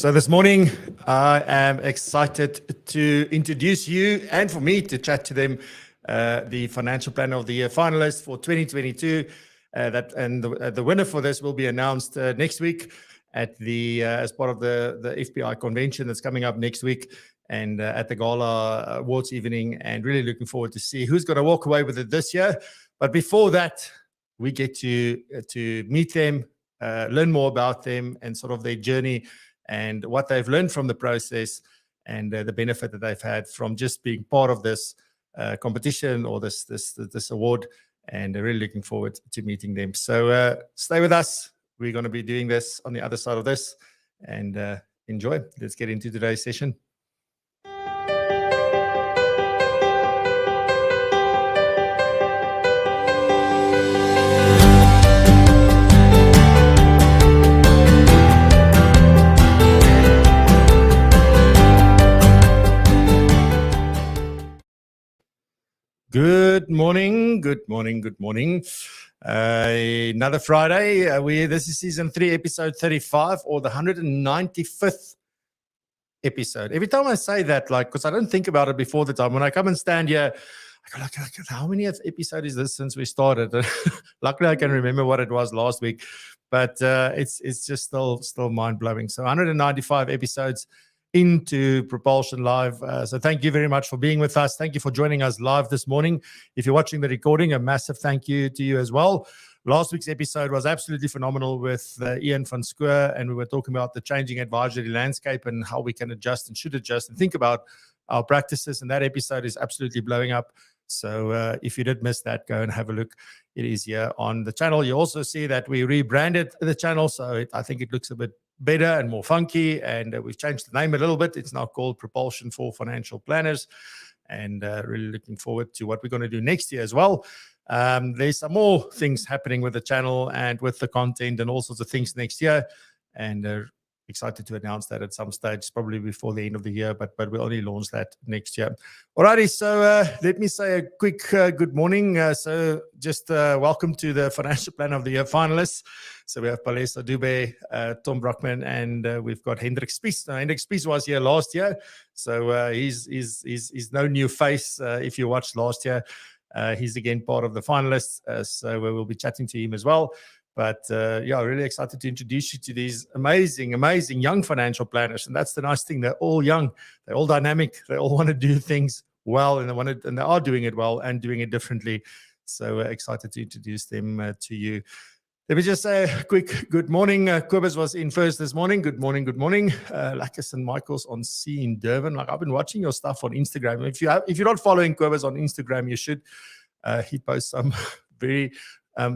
So this morning, I am excited to introduce you and for me to chat to them, the Financial Planner of the Year finalists for 2022. The winner for this will be announced next week at the as part of the FPI convention that's coming up next week, and at the gala awards evening. And really looking forward to see who's going to walk away with it this year. But before that, we get to meet them, learn more about them, and sort of their journey, and what they've learned from the process, and the benefit that they've had from just being part of this competition or this award. And really looking forward to meeting them. So stay with us. We're going to be doing this on the other side of this, and enjoy. Let's get into today's session. Good morning, good morning, good morning. Another Friday. This is season 3, episode 35, or the 195th episode. Every time I say that, because I don't think about it before the time, when I come and stand here, I go like how many episode is this since we started? Luckily, I can remember what it was last week, but it's just still mind blowing. So 195 episodes into Propulsion Live. So thank you very much for being with us. Thank you for joining us live this morning. If you're watching the recording, a massive thank you to you as well. Last week's episode was absolutely phenomenal with Ian van Schoor, and we were talking about the changing advisory landscape and how we can adjust and should adjust and think about our practices. And that episode is absolutely blowing up. So if you did miss that, go and have a look. It is here on the channel. You also see that we rebranded the channel, so I think it looks a bit better and more funky, and we've changed the name a little bit. It's now called Propulsion for Financial Planners, and really looking forward to what we're going to do next year as well. There's some more things happening with the channel and with the content and all sorts of things next year, and excited to announce that at some stage, probably before the end of the year, but we'll only launch that next year. Alrighty, so let me say a quick good morning. So just welcome to the Financial Planner of the Year finalists. So we have Palesa Dube, Tom Brukman, and we've got Hendrik Spies. Now, Hendrik Spies was here last year, so he's no new face. If you watched last year, he's again part of the finalists, so we will be chatting to him as well. But yeah, really excited to introduce you to these amazing young financial planners. And that's the nice thing. They're all young. They're all dynamic. They all want to do things well, and they are doing it well and doing it differently. So excited to introduce them to you. Let me just say a quick good morning. Kobus was in first this morning. Good morning, good morning. Lakis and Michael's on sea in Durban. I've been watching your stuff on Instagram. If you're not following Kobus on Instagram, you should. He posts some very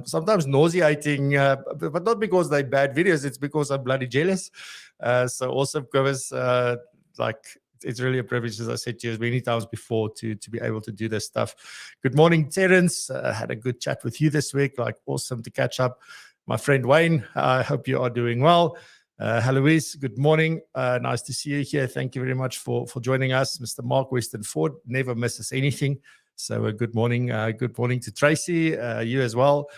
sometimes nauseating, but not because they're bad videos. It's because I'm bloody jealous. So awesome, Kobus. It's really a privilege, as I said to you many times before, to be able to do this stuff. Good morning, Terence. Had a good chat with you this week. Awesome to catch up. My friend Wayne, I hope you are doing well. Heloise, good morning. Nice to see you here. Thank you very much for joining us. Mr. Mark Weston Ford never misses anything. So good morning. Good morning to Tracy, you as well.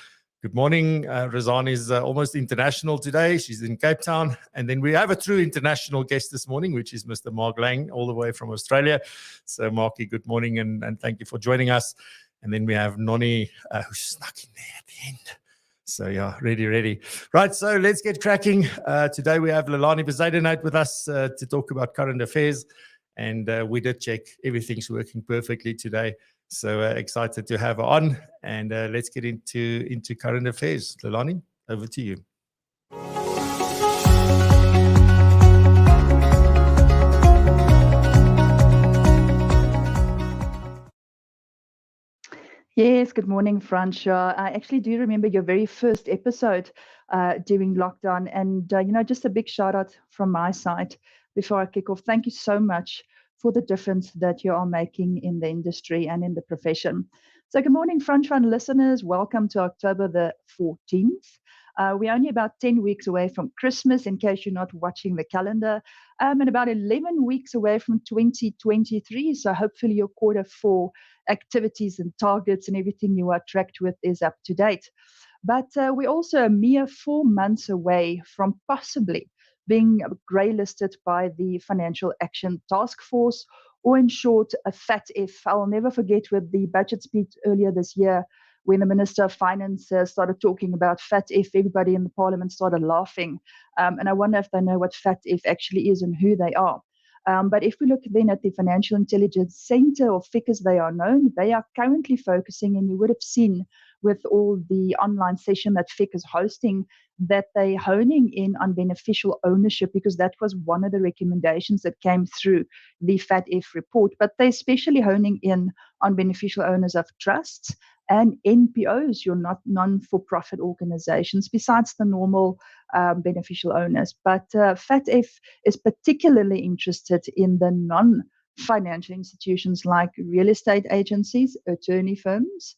Good morning. Razan is almost international today. She's in Cape Town. And then we have a true international guest this morning, which is Mr. Mark Lang, all the way from Australia. So Marky, good morning, and thank you for joining us. And then we have Noni, who snuck in there at the end. So yeah, ready. Right, so let's get cracking. Today we have Leilani Bezuidenhout with us to talk about current affairs. And we did check. Everything's working perfectly today. So excited to have her on, and let's get into current affairs. Leilani, over to you. Yes, good morning, Fransha. I actually do remember your very first episode during lockdown, and just a big shout out from my side before I kick off. Thank you so much for the difference that you are making in the industry and in the profession. So good morning, Front Run listeners. Welcome to October the 14th. We're only about 10 weeks away from Christmas, in case you're not watching the calendar, and about 11 weeks away from 2023. So hopefully your quarter 4 activities and targets and everything you are tracked with is up to date. But we're also a mere 4 months away from possibly being grey listed by the Financial Action Task Force, or in short, a FATF. I'll never forget with the budget speech earlier this year, when the Minister of Finance started talking about FATF, everybody in the Parliament started laughing. And I wonder if they know what FATF actually is and who they are. But if we look then at the Financial Intelligence Center, or FIC as they are known, they are currently focusing, and you would have seen with all the online session that FIC is hosting, that they're honing in on beneficial ownership, because that was one of the recommendations that came through the FATF report. But they're especially honing in on beneficial owners of trusts and NPOs, your non-for-profit organizations, besides the normal beneficial owners. But FATF is particularly interested in the non-financial institutions like real estate agencies, attorney firms,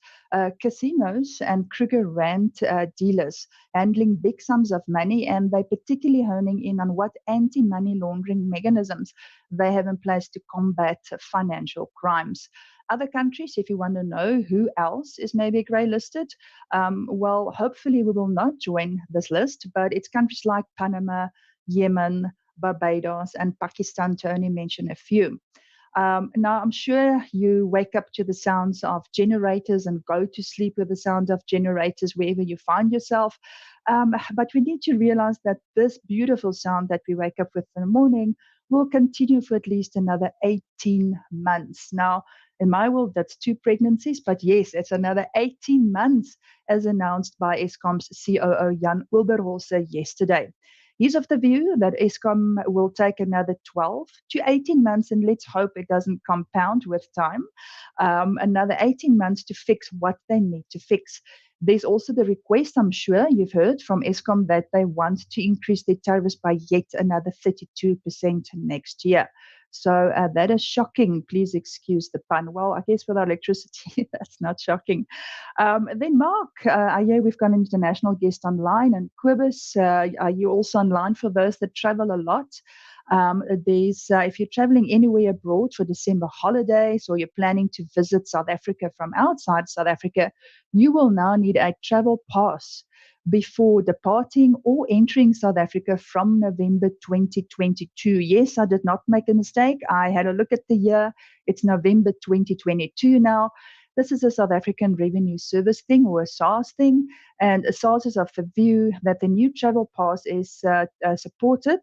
casinos, and Kruger Rand dealers handling big sums of money, and they're particularly honing in on what anti-money laundering mechanisms they have in place to combat financial crimes. Other countries, if you want to know who else is maybe grey listed, well, hopefully we will not join this list, but it's countries like Panama, Yemen, Barbados, and Pakistan, to only mention a few. Now, I'm sure you wake up to the sounds of generators and go to sleep with the sound of generators wherever you find yourself. But we need to realize that this beautiful sound that we wake up with in the morning will continue for at least another 18 months. Now, in my world, that's 2 pregnancies, but yes, it's another 18 months, as announced by Eskom's COO Jan Wilberholzer yesterday. He's of the view that Eskom will take another 12 to 18 months, and let's hope it doesn't compound with time, another 18 months to fix what they need to fix. There's also the request, I'm sure you've heard from Eskom, that they want to increase their tariffs by yet another 32% next year. So that is shocking. Please excuse the pun. Well, I guess with our electricity, that's not shocking. Then Mark, we've got an international guest online, and Quibus, are you also online for those that travel a lot? If you're traveling anywhere abroad for December holidays, or you're planning to visit South Africa from outside South Africa, you will now need a travel pass before departing or entering South Africa from November 2022. Yes, I did not make a mistake. I had a look at the year. It's November 2022 now. This is a South African Revenue Service thing, or a SARS thing, and SARS is of the view that the new travel pass is supported,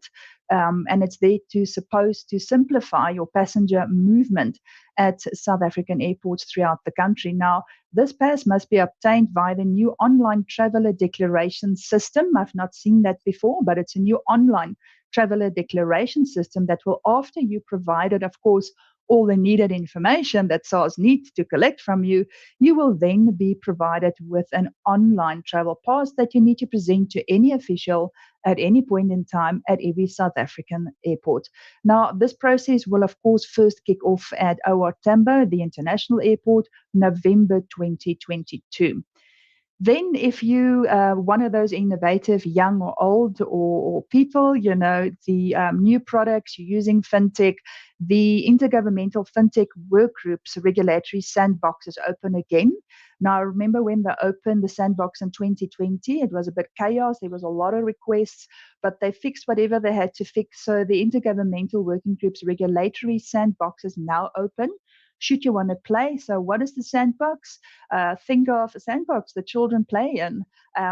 and it's there supposed to simplify your passenger movement at South African airports throughout the country. Now, this pass must be obtained via the new online traveler declaration system. I've not seen that before, but it's a new online traveler declaration system that will, after you provided, of course, all the needed information that SARS needs to collect from you, you will then be provided with an online travel pass that you need to present to any official at any point in time at every South African airport. Now, this process will, of course, first kick off at OR Tambo, the international airport, November 2022. Then, if you one of those innovative young or old or people, the new products, you're using fintech, the Intergovernmental Fintech Work Group's regulatory sandbox is open again. Now, I remember when they opened the sandbox in 2020, it was a bit chaos. There was a lot of requests, but they fixed whatever they had to fix. So the Intergovernmental Working Group's regulatory sandbox is now open. Should you want to play? So what is the sandbox? Think of a sandbox that children play in,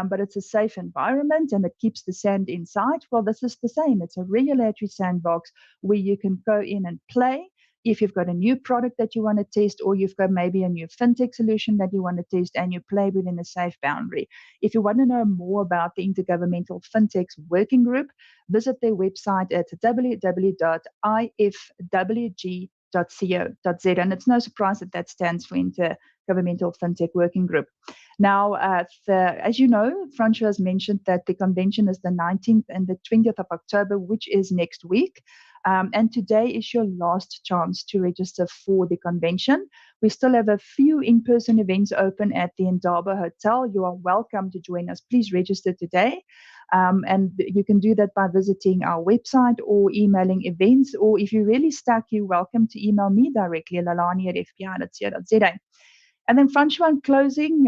but it's a safe environment and it keeps the sand inside. Well, this is the same. It's a regulatory sandbox where you can go in and play. If you've got a new product that you want to test, or you've got maybe a new fintech solution that you want to test, and you play within a safe boundary. If you want to know more about the Intergovernmental Fintechs Working Group, visit their website at www.ifwg.co.za, and it's no surprise that stands for Intergovernmental Fintech Working Group. Now, as you know, Francois has mentioned that the convention is the 19th and the 20th of October, which is next week. And today is your last chance to register for the convention. We still have a few in-person events open at the Indaba Hotel. You are welcome to join us. Please register today. And you can do that by visiting our website or emailing events. Or if you're really stuck, you're welcome to email me directly, lalani@fpi.co.za. And then, Francois, in closing,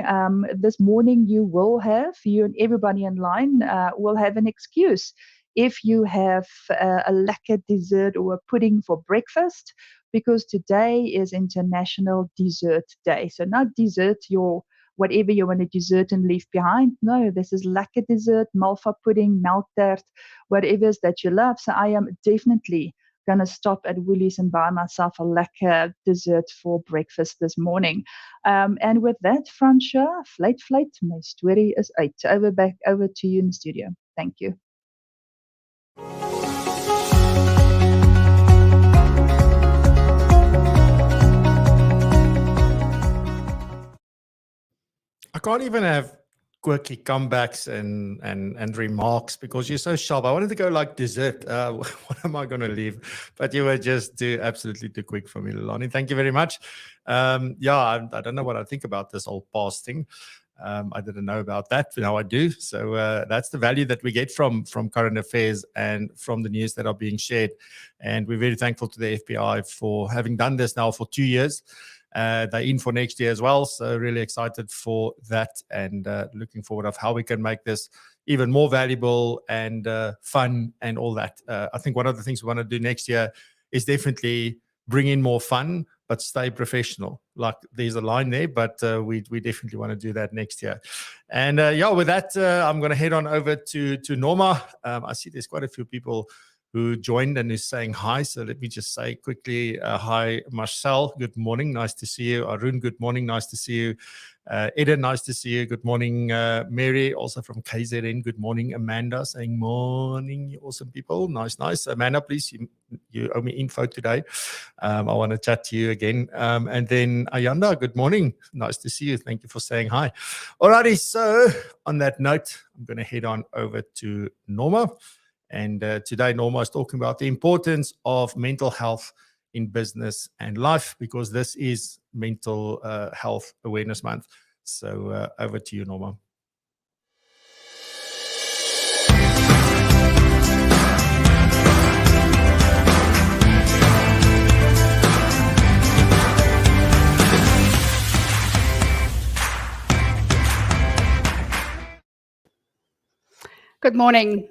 this morning you and everybody online will have an excuse. if you have a lekker dessert or a pudding for breakfast, because today is International Dessert Day. So not dessert your whatever you want to dessert and leave behind. No, this is lekker dessert, malva pudding, melktert, whatever it is that you love. So I am definitely going to stop at Woolies and buy myself a lekker dessert for breakfast this morning. And with that, Fransja, fluit, my story is uit. Back over to you in the studio. Thank you. I can't even have quirky comebacks and remarks because you're so sharp. I wanted to go like dessert. What am I going to leave? But you were just absolutely too quick for me, Lolani. Thank you very much. I don't know what I think about this whole past thing. I didn't know about that. Now I do. So that's the value that we get from current affairs and from the news that are being shared. And we're very thankful to the FPI for having done this now for 2 years. They're in for next year as well. So really excited for that and looking forward of how we can make this even more valuable and fun and all that. I think one of the things we want to do next year is definitely bring in more fun, but stay professional. Like there's a line there, but we definitely want to do that next year. And with that, I'm going to head on over to Norma. I see there's quite a few people who joined and is saying hi. So let me just say quickly, hi, Marcel. Good morning. Nice to see you. Arun, good morning. Nice to see you. Eden, nice to see you. Good morning, Mary, also from KZN. Good morning, Amanda, saying morning, you awesome people. Nice. Amanda, please, you owe me info today. I want to chat to you again. And then Ayanda, good morning. Nice to see you. Thank you for saying hi. Alrighty, so on that note, I'm going to head on over to Norma. And today, Norma is talking about the importance of mental health in business and life, because this is Mental Health Awareness Month. So over to you, Norma. Good morning.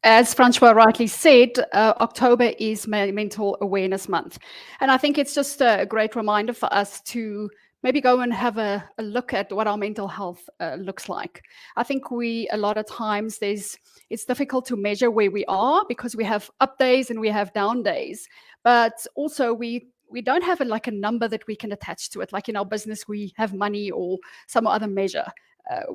As Francois rightly said, October is Mental Awareness Month. And I think it's just a great reminder for us to maybe go and have a look at what our mental health looks like. I think a lot of times it's difficult to measure where we are because we have up days and we have down days. But also we don't have a number that we can attach to it. Like in our business, we have money or some other measure.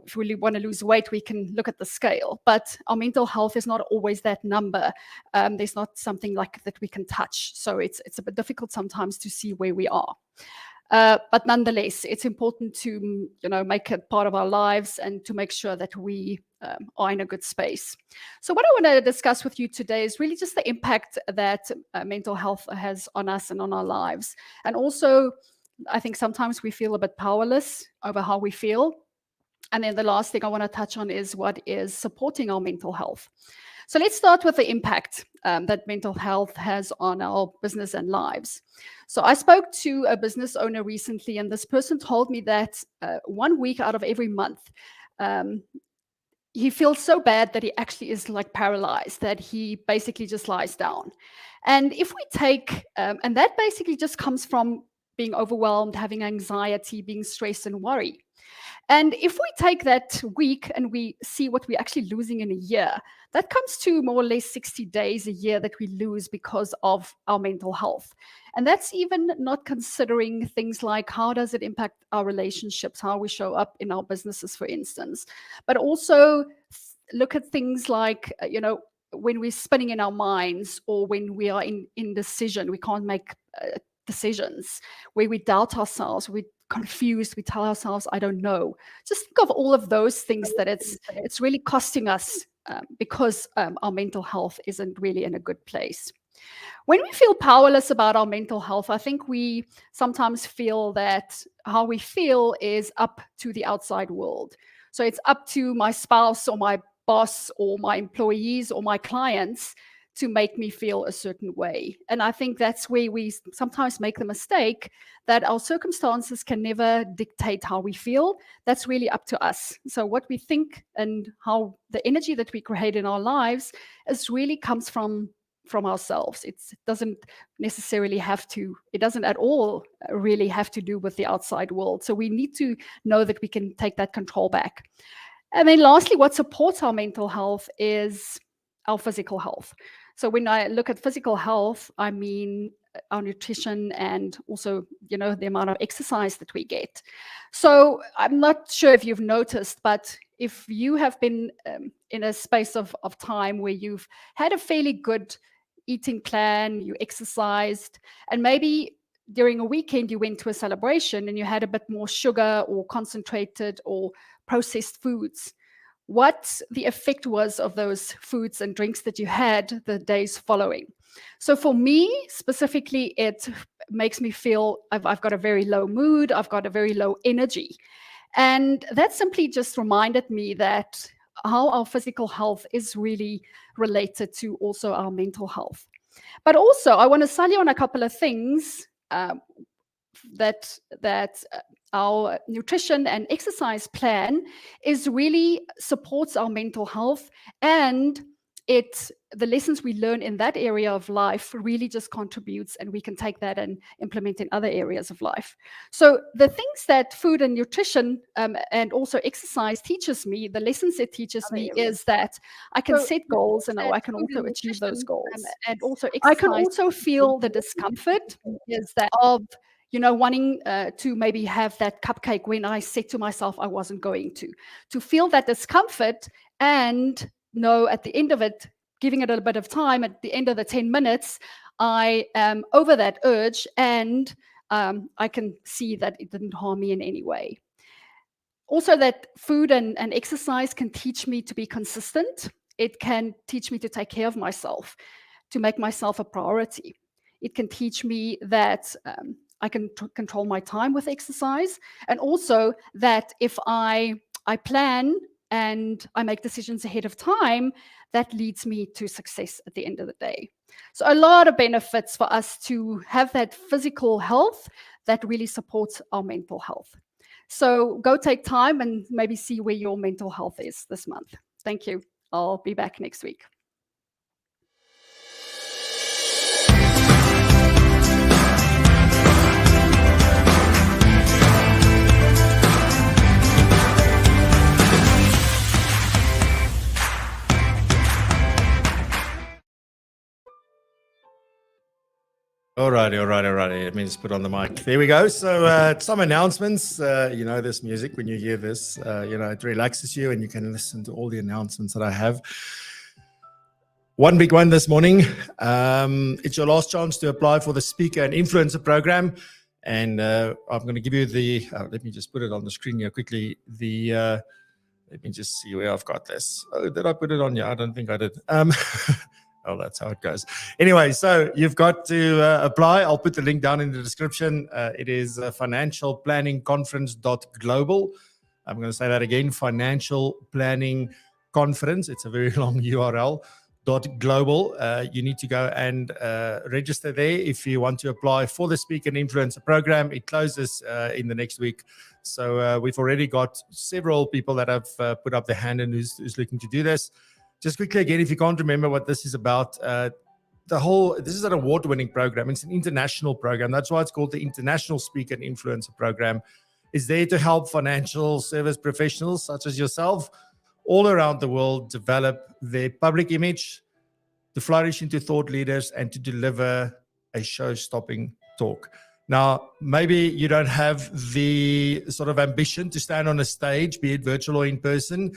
If we really want to lose weight, we can look at the scale. But our mental health is not always that number. There's not something like that we can touch. So it's a bit difficult sometimes to see where we are. But nonetheless, it's important to make it part of our lives and to make sure that we are in a good space. So what I want to discuss with you today is really just the impact that mental health has on us and on our lives. And also, I think sometimes we feel a bit powerless over how we feel. And then the last thing I want to touch on is what is supporting our mental health. So let's start with the impact that mental health has on our business and lives. So I spoke to a business owner recently, and this person told me that 1 week out of every month, he feels so bad that he actually is paralyzed, that he basically just lies down. And if we take, and that basically just comes from being overwhelmed, having anxiety, being stressed and worry. And if we take that week and we see what we're actually losing in a year, that comes to more or less 60 days a year that we lose because of our mental health. And that's even not considering things like how does it impact our relationships, how we show up in our businesses, for instance. But also look at things like, when we're spinning in our minds or when we are in indecision, we can't make decisions, where we doubt ourselves, we're confused, we tell ourselves, I don't know. Just think of all of those things that it's really costing us because our mental health isn't really in a good place. When we feel powerless about our mental health, I think we sometimes feel that how we feel is up to the outside world. So it's up to my spouse or my boss or my employees or my clients to make me feel a certain way. And I think that's where we sometimes make the mistake that our circumstances can never dictate how we feel. That's really up to us. So what we think and how the energy that we create in our lives is really comes from ourselves. It doesn't necessarily have to, it doesn't at all really have to do with the outside world. So we need to know that we can take that control back. And then lastly, what supports our mental health is our physical health. So when I look at physical health, I mean our nutrition and also, you know, the amount of exercise that we get. So I'm not sure if you've noticed, but if you have been in a space of time where you've had a fairly good eating plan, you exercised, and maybe during a weekend you went to a celebration and you had a bit more sugar or concentrated or processed foods, what the effect was of those foods and drinks that you had the days following. So for me specifically, it makes me feel I've got a very low mood, I've got a very low energy. And that simply just reminded me that how our physical health is really related to also our mental health. But also I want to sell you on a couple of things that our nutrition and exercise plan is really supports our mental health, and the lessons we learn in that area of life really just contributes, and we can take that and implement in other areas of life. So the things that food and nutrition and also exercise teaches me, the lessons it teaches me is that I can set goals and I can also achieve those goals. And also exercise, I can also feel the discomfort is that of, you know, wanting to maybe have that cupcake when I said to myself I wasn't going to feel that discomfort and know at the end of it, giving it a bit of time, at the end of the 10 minutes, I am over that urge and I can see that it didn't harm me in any way. Also that food and exercise can teach me to be consistent. It can teach me to take care of myself, to make myself a priority. It can teach me that I can control my time with exercise, and also that if I plan and I make decisions ahead of time, that leads me to success at the end of the day. So a lot of benefits for us to have that physical health that really supports our mental health. So go take time and maybe see where your mental health is this month. Thank you. I'll be back next week. Alrighty. Let me just put on the mic. There we go. So some announcements. You know this music, when you hear this, you know, it relaxes you and you can listen to all the announcements that I have. One big one this morning. It's your last chance to apply for the Speaker and Influencer Program. And I'm going to give you the, let me just put it on the screen here quickly. Let me just see where I've got this. Oh, did I put it on here? I don't think I did. Oh, that's how it goes. Anyway, so you've got to apply. I'll put the link down in the description. It is financialplanningconference.global. I'm going to say that again, Financial Planning Conference. It's a very long URL. .global. You need to go and register there if you want to apply for the Speaker and Influencer Program. It closes in the next week. So we've already got several people that have put up their hand and who's looking to do this. Just quickly again, if you can't remember what this is about, this is an award-winning program. It's an international program. That's why it's called the International Speaker and Influencer Program. It's there to help financial service professionals such as yourself all around the world develop their public image, to flourish into thought leaders, and to deliver a show-stopping talk. Now, maybe you don't have the sort of ambition to stand on a stage, be it virtual or in person,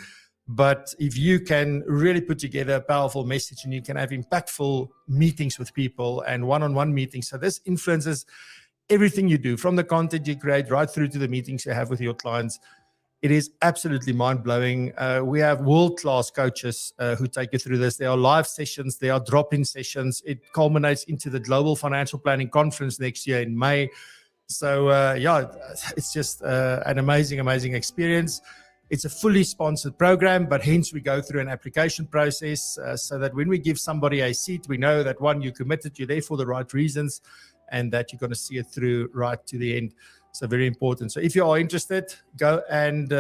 but if you can really put together a powerful message and you can have impactful meetings with people and one-on-one meetings, so this influences everything you do, from the content you create right through to the meetings you have with your clients. It is absolutely mind-blowing. We have world-class coaches who take you through this. There are live sessions. There are drop-in sessions. It culminates into the Global Financial Planning Conference next year in May. So, yeah, it's just an amazing, amazing experience. It's a fully sponsored program, but hence we go through an application process so that when we give somebody a seat, we know that one, you're committed, you're there for the right reasons, and that you're going to see it through right to the end. So very important. So if you are interested, go and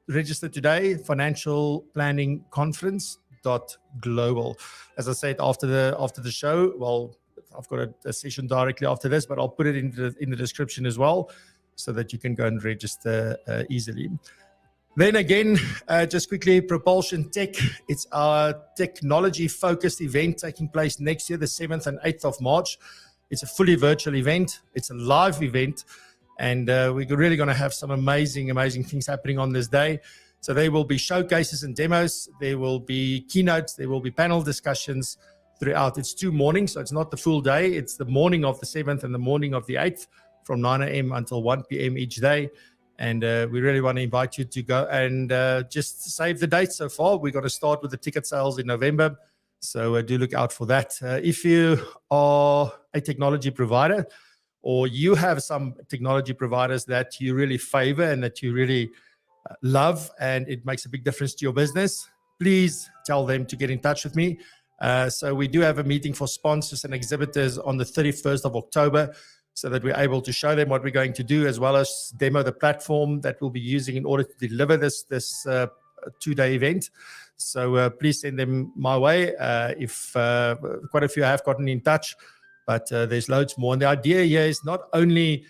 register today, financialplanningconference.global. As I said, after the show, well, I've got a session directly after this, but I'll put it in the description as well, so that you can go and register easily. Then again, just quickly, PROpulsion Tech. It's our technology-focused event taking place next year, the 7th and 8th of March. It's a fully virtual event. It's a live event. And we're really going to have some amazing, amazing things happening on this day. So there will be showcases and demos. There will be keynotes. There will be panel discussions throughout. It's 2 mornings, so it's not the full day. It's the morning of the 7th and the morning of the 8th from 9 a.m. until 1 p.m. each day. And we really want to invite you to go and just save the date so far. We're going to start with the ticket sales in November. So do look out for that. If you are a technology provider, or you have some technology providers that you really favor and that you really love, and it makes a big difference to your business, please tell them to get in touch with me. So we do have a meeting for sponsors and exhibitors on the 31st of October, so that we're able to show them what we're going to do, as well as demo the platform that we'll be using in order to deliver this 2-day event. So please send them my way. If quite a few have gotten in touch, but there's loads more. And the idea here is not only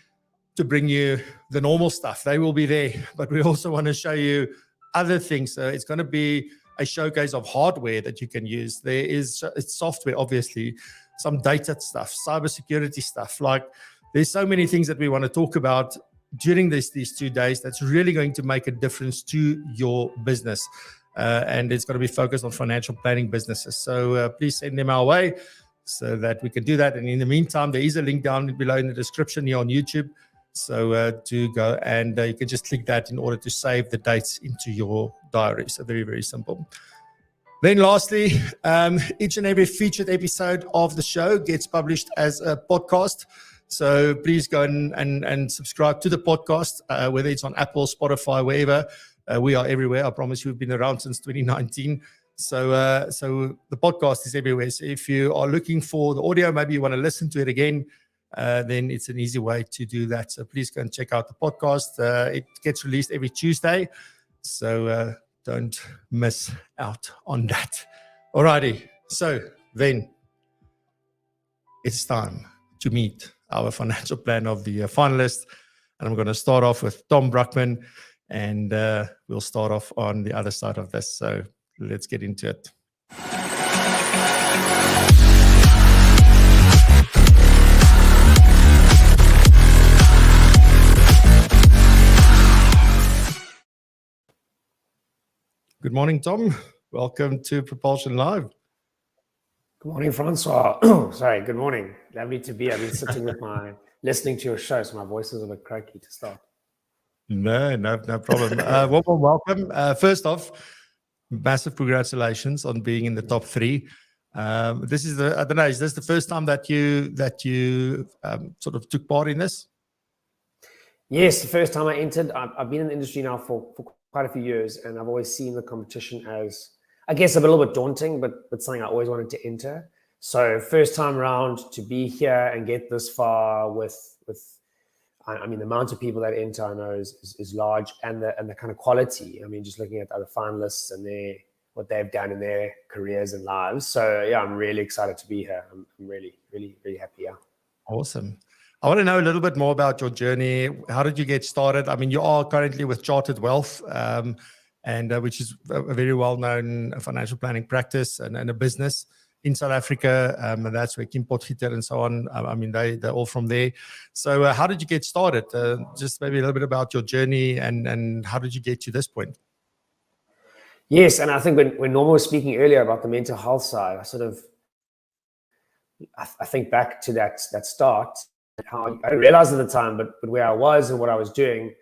to bring you the normal stuff, they will be there, but we also want to show you other things. So it's going to be a showcase of hardware that you can use. It's software, obviously, some data stuff, cybersecurity stuff. Like, there's so many things that we want to talk about during these 2 days that's really going to make a difference to your business. And it's going to be focused on financial planning businesses. So please send them our way so that we can do that. And in the meantime, there is a link down below in the description here on YouTube. So to go and you can just click that in order to save the dates into your diary. So very, very simple. Then lastly, each and every featured episode of the show gets published as a podcast. So please go and subscribe to the podcast, whether it's on Apple, Spotify, wherever. We are everywhere. I promise you, we've been around since 2019. So the podcast is everywhere. So if you are looking for the audio, maybe you want to listen to it again, then it's an easy way to do that. So please go and check out the podcast. It gets released every Tuesday. So don't miss out on that. Alrighty. So then it's time to meet our financial plan of the finalists. And I'm going to start off with Tom Brukman, and we'll start off on the other side of this. So let's get into it. Good morning, Tom. Welcome to PROpulsion Live. Good morning, Francois. Sorry, good morning. Lovely to be here. I've been sitting with listening to your show, so my voice is a bit croaky to start. No problem. Welcome. First off, massive congratulations on being in the top 3. This is I don't know, is this the first time that you sort of took part in this? Yes, the first time I entered. I've been in the industry now for quite a few years, and I've always seen the competition as, I guess, a little bit daunting, but something I always wanted to enter. So first time around to be here and get this far with I mean, the amount of people that enter, I know is large, and the kind of quality. I mean, just looking at other finalists and what they've done in their careers and lives. So yeah, I'm really excited to be here. I'm really, really, really happy. Yeah. Awesome. I want to know a little bit more about your journey. How did you get started? I mean, you are currently with Chartered Wealth, and which is a very well-known financial planning practice and a business in South Africa, and that's where Kim Potgieter and so on. I mean, they're all from there. So how did you get started? Just maybe a little bit about your journey and how did you get to this point? Yes, and I think when Norma was speaking earlier about the mental health side, I think back to that start, how I didn't realize at the time, but where I was and what I was doing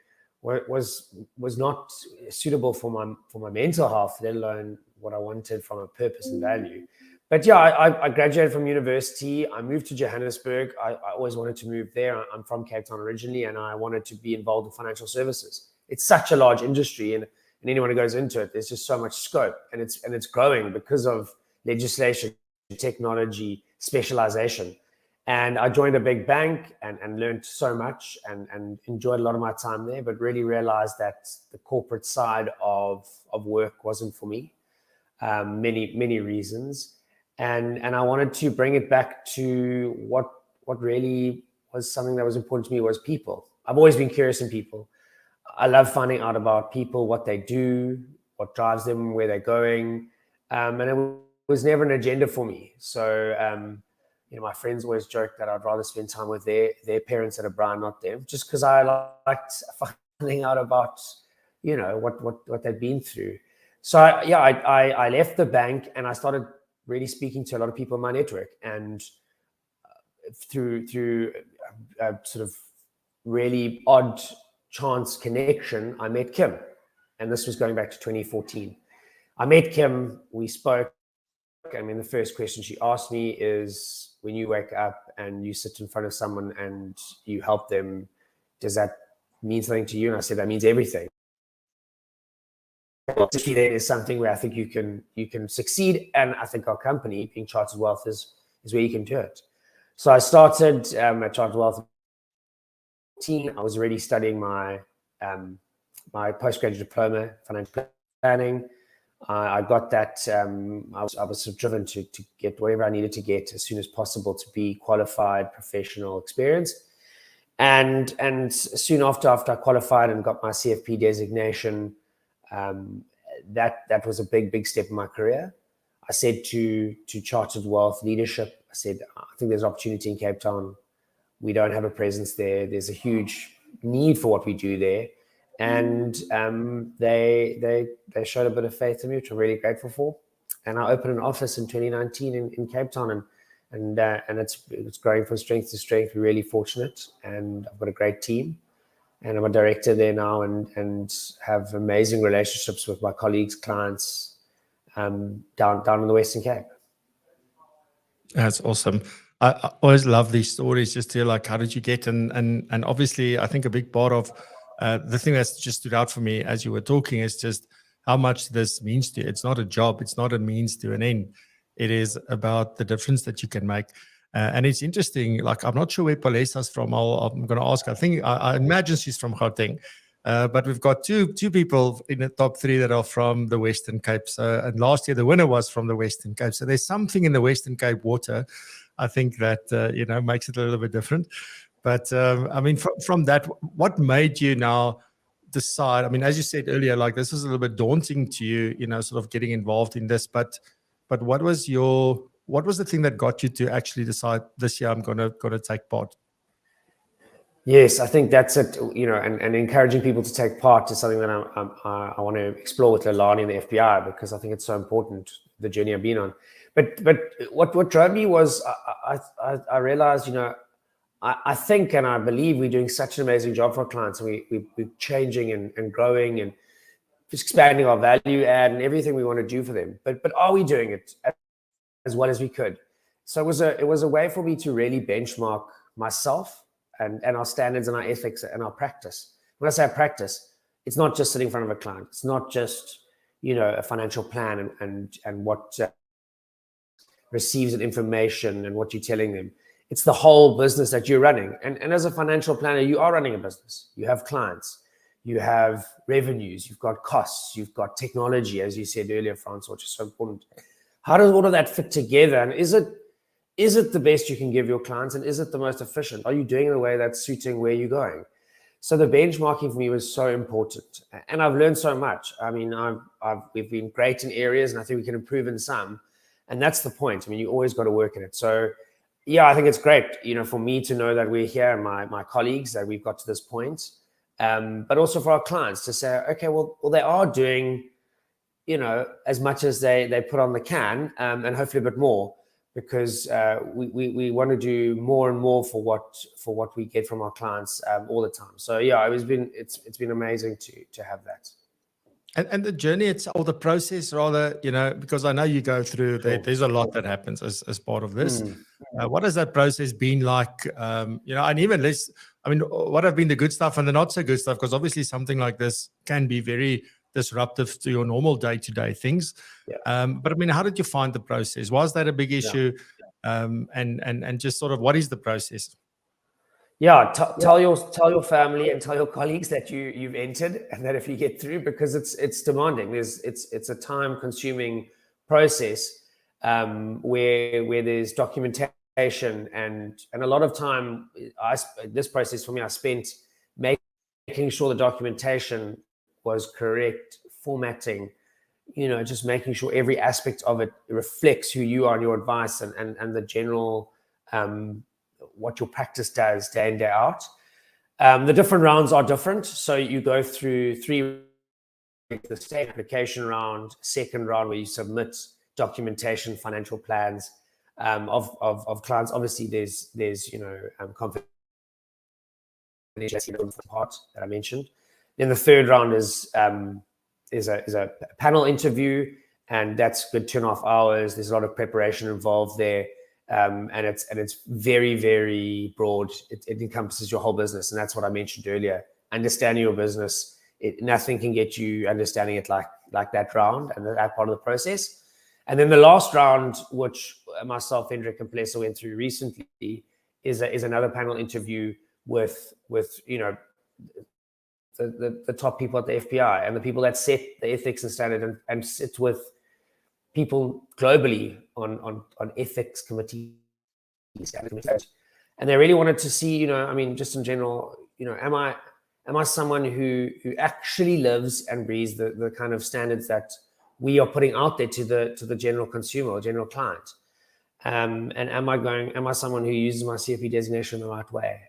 was not suitable for my mental health, let alone what I wanted from a purpose and value. But yeah, I graduated from university. I moved to Johannesburg. I always wanted to move there. I'm from Cape Town originally, and I wanted to be involved in financial services. it's such a large industry, and anyone who goes into it, there's just so much scope, and it's growing because of legislation, technology, specialization. And I joined a big bank and learned so much and enjoyed a lot of my time there, but really realized that the corporate side of work wasn't for me. Many reasons. And I wanted to bring it back to what really was something that was important to me, was people. I've always been curious in people. I love finding out about people, what they do, what drives them, where they're going. And it was never an agenda for me. So, my friends always joke that I'd rather spend time with their parents at a bar, not them, just because I liked finding out about, what they'd been through. So I left the bank and I started really speaking to a lot of people in my network, and through a sort of really odd chance connection, I met Kim, and this was going back to 2014. I met Kim, we spoke. I mean, the first question she asked me is, when you wake up and you sit in front of someone and you help them, does that mean something to you? And I said, that means everything. That is something where I think you can succeed, and I think our company, being Chartered Wealth, is where you can do it. So I started at Chartered Wealth. I was already studying my postgraduate diploma, financial planning. I got that. I was sort of driven to get whatever I needed to get as soon as possible to be qualified, professional, experienced. And soon after I qualified and got my CFP designation, that was a big step in my career. I said to Chartered Wealth leadership, I said, I think there's opportunity in Cape Town. We don't have a presence there. There's a huge need for what we do there. And they showed a bit of faith in me, which I'm really grateful for. And I opened an office in 2019 in Cape Town, and it's growing from strength to strength. We're really fortunate, and I've got a great team, and I'm a director there now, and have amazing relationships with my colleagues, clients, down in the Western Cape. That's awesome. I always love these stories, just to like, how did you get? And obviously, I think a big part of the thing that's just stood out for me as you were talking is just how much this means to you. It's not a job. It's not a means to an end. It is about the difference that you can make. And it's interesting. Like, I'm not sure where Palesa's from. I'm going to ask. I imagine she's from Gauteng. But we've got two people in the top 3 that are from the Western Cape. So, and last year the winner was from the Western Cape. So there's something in the Western Cape water, I think, that makes it a little bit different. But I mean, from that, what made you now decide? I mean, as you said earlier, like, this was a little bit daunting to you, sort of getting involved in this. But what was the thing that got you to actually decide, this year I'm gonna take part? Yes, I think that's it. And encouraging people to take part is something that I want to explore with Leilani and the FPI, because I think it's so important, the journey I've been on. But what drove me was I realized, I think and I believe we're doing such an amazing job for our clients. We're changing and growing and just expanding our value add and everything we want to do for them. But are we doing it as well as we could? So it was a way for me to really benchmark myself and our standards and our ethics and our practice. When I say practice, it's not just sitting in front of a client. It's not just a financial plan and what receives the information and what you're telling them. It's the whole business that you're running. And as a financial planner, you are running a business. You have clients, you have revenues, you've got costs, you've got technology, as you said earlier, Francois, which is so important. How does all of that fit together? And is it the best you can give your clients? And is it the most efficient? Are you doing it in a way that's suiting where you're going? So the benchmarking for me was so important. And I've learned so much. I mean, we've been great in areas, and I think we can improve in some. And that's the point. I mean, you always got to work in it. So yeah, I think it's great, for me to know that we're here, and my colleagues, that we've got to this point, but also for our clients to say, okay, well, they are doing, as much as they put on the can, and hopefully a bit more, because we want to do more and more for what we get from our clients all the time. So yeah, it's been amazing to have that. And the journey itself, or the process rather, because I know you go through, there's a lot that happens as part of this. What has that process been like? And even less, what have been the good stuff and the not so good stuff? Because obviously something like this can be very disruptive to your normal day-to-day things. Yeah. But how did you find the process? Was that a big issue? And just sort of, what is the process? Yeah, tell your family and tell your colleagues that you've entered, and that if you get through, because it's demanding. It's a time-consuming process where there's documentation and a lot of time. This process for me, I spent making sure the documentation was correct, formatting, just making sure every aspect of it reflects who you are and your advice and the general what your practice does day in, day out. The different rounds are different. So you go through 3, the state application round, second round where you submit documentation, financial plans of clients. Obviously, there's confidentiality part that I mentioned. Then the third round is a panel interview, and that's good 2.5 hours. There's a lot of preparation involved there. And it's very, very broad. It encompasses your whole business, and that's what I mentioned earlier. Understanding your business, nothing can get you understanding it like that round and that part of the process. And then the last round, which myself, Hendrik, and Palesa went through recently, is another panel interview with the top people at the FPI and the people that set the ethics and standard and sit with people globally on ethics committees, and they really wanted to see, just in general, am I someone who actually lives and breathes the kind of standards that we are putting out there to the general consumer or general client, and am I someone who uses my CFP designation in the right way?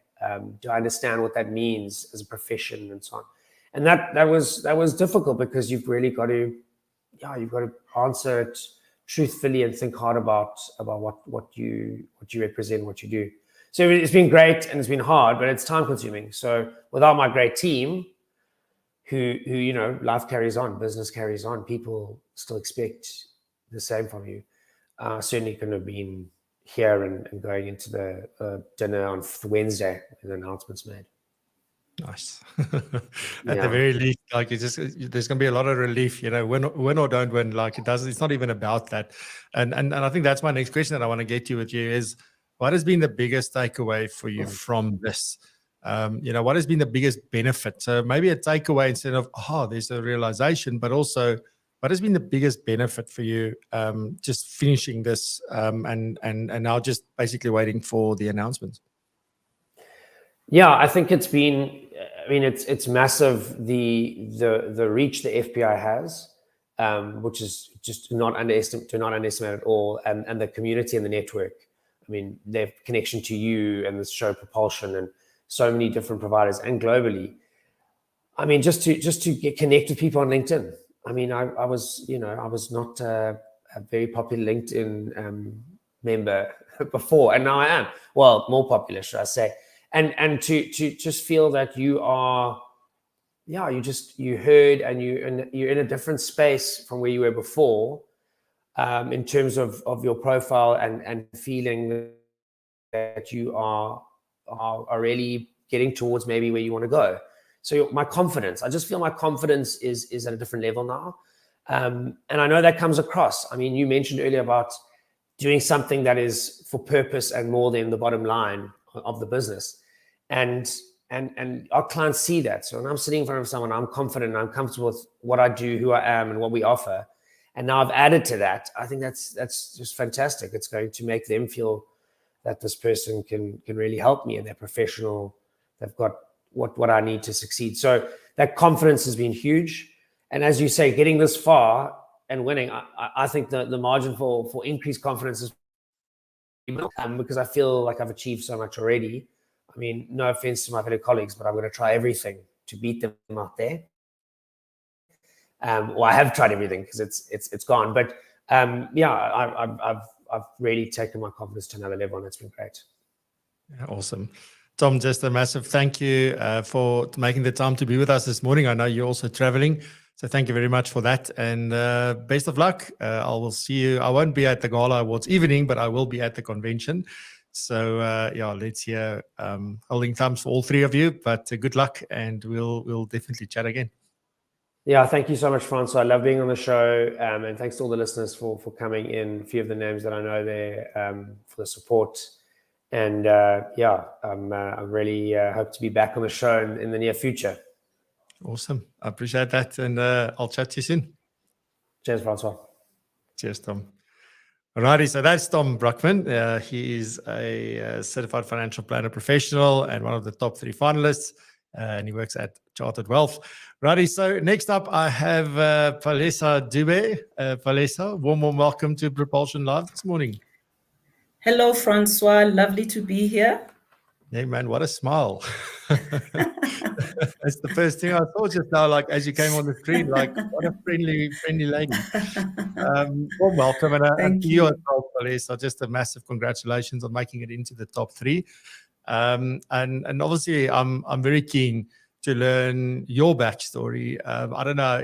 Do I understand what that means as a profession and so on? And that was difficult, because you've really got to answer it truthfully and think hard about what you represent, what you do. So it's been great and it's been hard, but it's time consuming. So without my great team, who life carries on, business carries on, people still expect the same from you. Certainly couldn't have been here and going into the dinner on Wednesday with the announcements made. Nice. At the very least, there's going to be a lot of relief, win or don't win. It's not even about that. And I think that's my next question that I want to get to with you is, what has been the biggest takeaway for you from this? What has been the biggest benefit? So maybe a takeaway instead of, there's a realization, but also what has been the biggest benefit for you just finishing this and now just basically waiting for the announcements? Yeah, I think it's been, it's massive, the reach the FPI has, which is just not underestimate at all, and the community and the network. Their connection to you and the show PROpulsion and so many different providers and globally. Just to get connect with people on LinkedIn. I was not a very popular LinkedIn member before, and now I am. Well, more popular, should I say. And to just feel that you are, you heard and you're in a different space from where you were before, in terms of your profile and feeling that you are really getting towards maybe where you want to go. So my confidence, I just feel my confidence is at a different level now. And I know that comes across. You mentioned earlier about doing something that is for purpose and more than the bottom line of the business. And our clients see that. So when I'm sitting in front of someone, I'm confident, I'm comfortable with what I do, who I am, and what we offer. And now I've added to that. I think that's just fantastic. It's going to make them feel that this person can really help me, and they're professional. They've got what I need to succeed. So that confidence has been huge. And as you say, getting this far and winning, I think the margin for increased confidence is because I feel like I've achieved so much already. No offense to my fellow colleagues, but I'm going to try everything to beat them out there. Well, I have tried everything because it's gone. But I've really taken my confidence to another level, and it's been great. Yeah, awesome. Tom, just a massive thank you for making the time to be with us this morning. I know you're also traveling, So thank you very much for that, and best of luck. I will see you. I won't be at the Gala Awards evening, but I will be at the convention. So yeah, let's hear holding thumbs for all three of you. But good luck, and we'll definitely chat again. Yeah, thank you so much, Francois. I love being on the show, and thanks to all the listeners for coming in. A few of the names that I know there for the support, and yeah, I really hope to be back on the show in the near future. Awesome, I appreciate that, and I'll chat to you soon. Cheers, Francois. Cheers, Tom. Alrighty, so that's Tom Brukman. He is a certified financial planner professional and one of the top 3 finalists, and he works at Chartered Wealth. Righty, so next up I have Palesa Dube. Palesa, warm welcome to Propulsion Live this morning. Hello, Francois. Lovely to be here. Hey, man, what a smile. That's the first thing I saw just now, like as you came on the screen, like what a friendly lady. Warm welcome, and to you as well, Palesa, just a massive congratulations on making it into the top 3. And obviously, I'm very keen to learn your backstory. I don't know,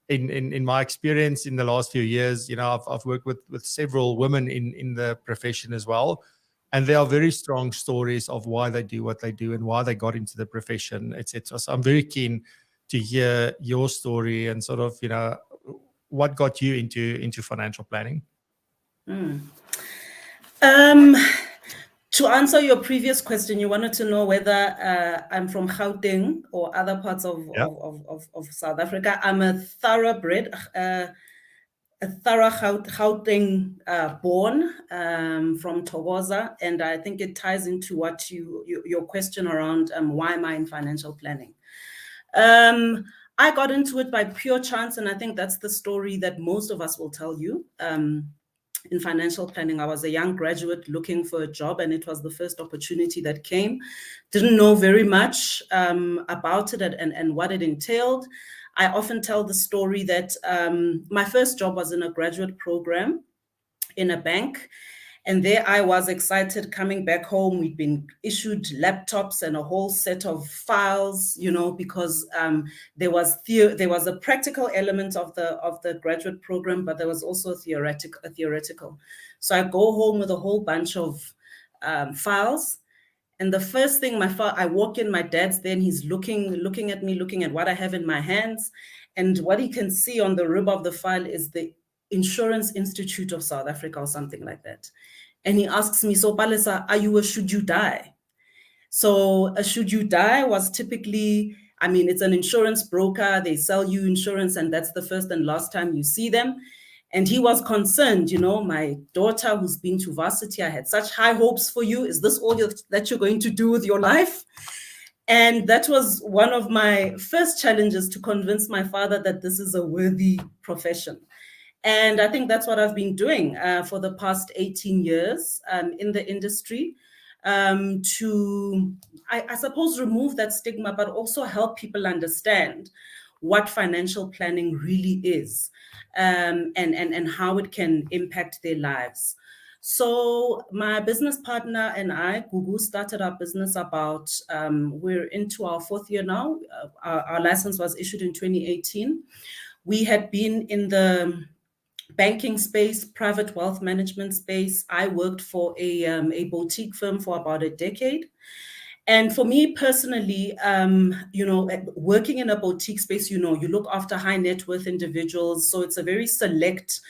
in my experience in the last few years, you know, I've worked with several women in the profession as well, and there are very strong stories of why they do what they do and why they got into the profession, etc. So I'm very keen to hear your story and sort of, you know, what got you into financial planning. To answer your previous question, you wanted to know whether I'm from Gauteng or other parts of South Africa. I'm a thoroughbred, Gauteng born from Thokoza, and I think it ties into what your question around why am I in financial planning. I got into it by pure chance, and I think that's the story that most of us will tell you. In financial planning, I was a young graduate looking for a job, and it was the first opportunity that came. Didn't know very much about it and what it entailed. I often tell the story that my first job was in a graduate program in a bank. And there I was excited coming back home. We'd been issued laptops and a whole set of files, you know, because there was a practical element of the graduate program, but there was also a theoretical. So I go home with a whole bunch of files. And the first thing I walk in, my dad's there, and he's looking at me, looking at what I have in my hands. And what he can see on the rib of the file is the Insurance Institute of South Africa or something like that. And he asks me, so Palesa, are you a should you die? So a should you die was typically, I mean, it's an insurance broker. They sell you insurance, and that's the first and last time you see them. And he was concerned, you know, my daughter who's been to varsity, I had such high hopes for you. Is this all that you're going to do with your life? And that was one of my first challenges, to convince my father that this is a worthy profession. And I think that's what I've been doing for the past 18 years in the industry, to, I suppose, remove that stigma, but also help people understand what financial planning really is, and how it can impact their lives. So my business partner and I, Gugu, started our business about, we're into our 4th year now. Our license was issued in 2018. We had been in the banking space, private wealth management space. I worked for a boutique firm for about a decade. And for me personally, you know, working in a boutique space, you know, you look after high net worth individuals. So it's a very select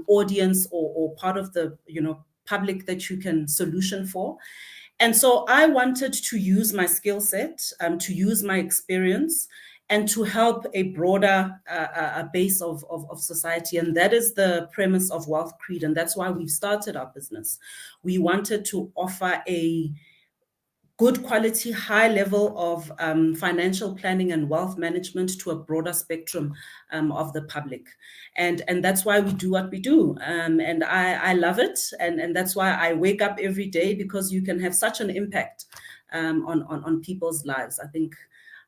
audience or part of the, you know, public that you can solution for. And so I wanted to use my skill set, to use my experience, and to help a broader base of society. And that is the premise of Wealth Creed. And that's why we've started our business. We wanted to offer a good quality, high level of financial planning and wealth management to a broader spectrum of the public. And that's why we do what we do. And I love it. And that's why I wake up every day, because you can have such an impact on people's lives. I think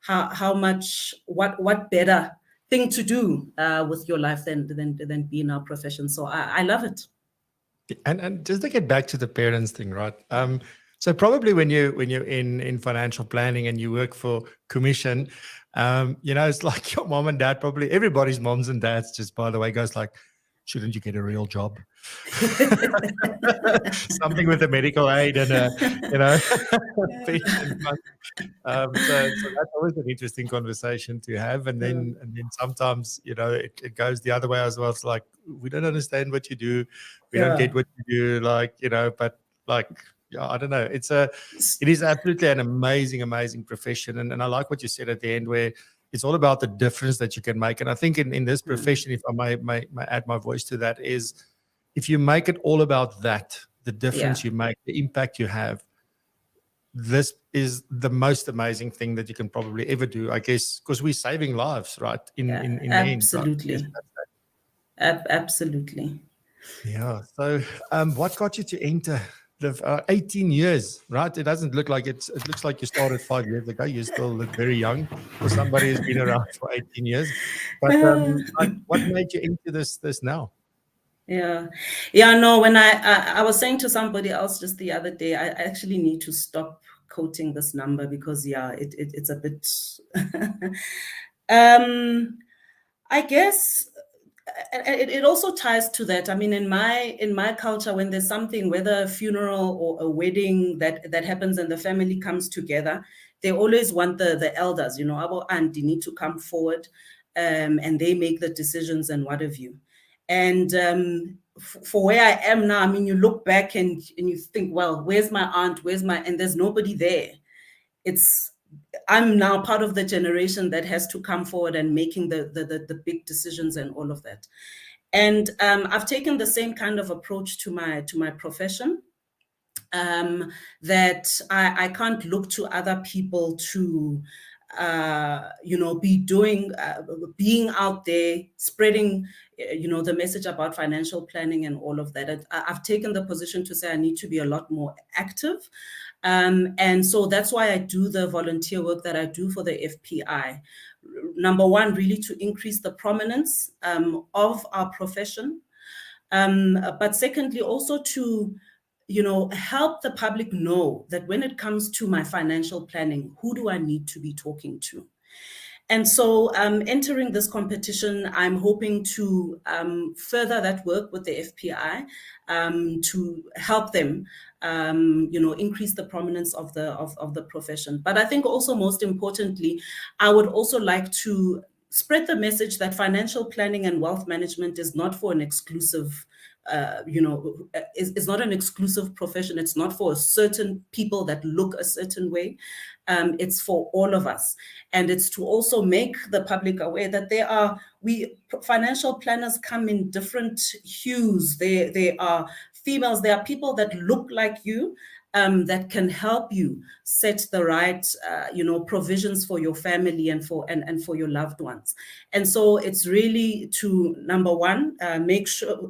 how much, what better thing to do with your life than be in our profession. So I love it. And just to get back to the parents thing, right? So probably when you're in financial planning and you work for commission, It's like your mom and dad, probably everybody's moms and dads, just by the way, goes like, shouldn't you get a real job? Something with a medical aid and pension fund. So that's always an interesting conversation to have. And then sometimes, it goes the other way as well. It's like, we don't understand what you do. We don't get what you do. But I don't know. It is absolutely an amazing profession. And I like what you said at the end, where it's all about the difference that you can make. And I think in this profession, if I may add my voice to that, is if you make it all about that, the difference you make, the impact you have, this is the most amazing thing that you can probably ever do, I guess, because we're saving lives, right? In absolutely. the end, right? Absolutely. Yeah. So what got you to enter the 18 years, right? It doesn't look like it looks like you started 5 years ago. You still look very young for somebody who's been around for 18 years. But what made you into this now? No, when I was saying to somebody else just the other day, I actually need to stop quoting this number because it's a bit I guess it also ties to that. I mean, in my culture, when there's something, whether a funeral or a wedding that happens and the family comes together, they always want the elders, our auntie, need to come forward, and they make the decisions and what have you. And for where I am now, I mean, you look back and you think, well, where's my aunt? And there's nobody there. I'm now part of the generation that has to come forward and making the big decisions and all of that. And I've taken the same kind of approach to my profession, that I can't look to other people to being out there, spreading, the message about financial planning and all of that. I've taken the position to say I need to be a lot more active. And so that's why I do the volunteer work that I do for the FPI. Number one, really to increase the prominence of our profession. But secondly, also to help the public know that when it comes to my financial planning, who do I need to be talking to? And so entering this competition, I'm hoping to further that work with the FPI to help them, increase the prominence of the profession. But I think also most importantly, I would also like to spread the message that financial planning and wealth management is not for an exclusive is not an exclusive profession. It's not for certain people that look a certain way. It's for all of us. And it's to also make the public aware that financial planners come in different hues. They are females. There are people that look like you, that can help you set the right, provisions for your family and for your loved ones. And so it's really to, number one,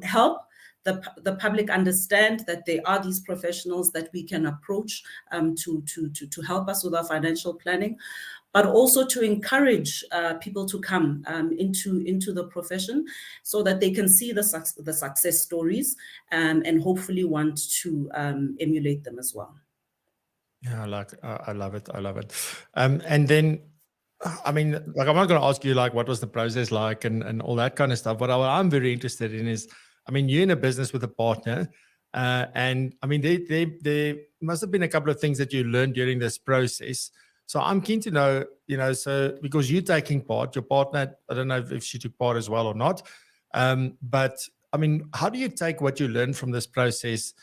help the public understand that there are these professionals that we can approach to help us with our financial planning, but also to encourage people to come into the profession so that they can see the success stories and hopefully want to emulate them as well. Yeah, I love it. And then, I mean, like, I'm not going to ask you like what was the process like and all that kind of stuff. But what I'm very interested in is, I mean, you're in a business with a partner, and I mean, there must have been a couple of things that you learned during this process. So I'm keen to know, so because you're taking part, your partner, I don't know if she took part as well or not, but I mean, how do you take what you learned from this process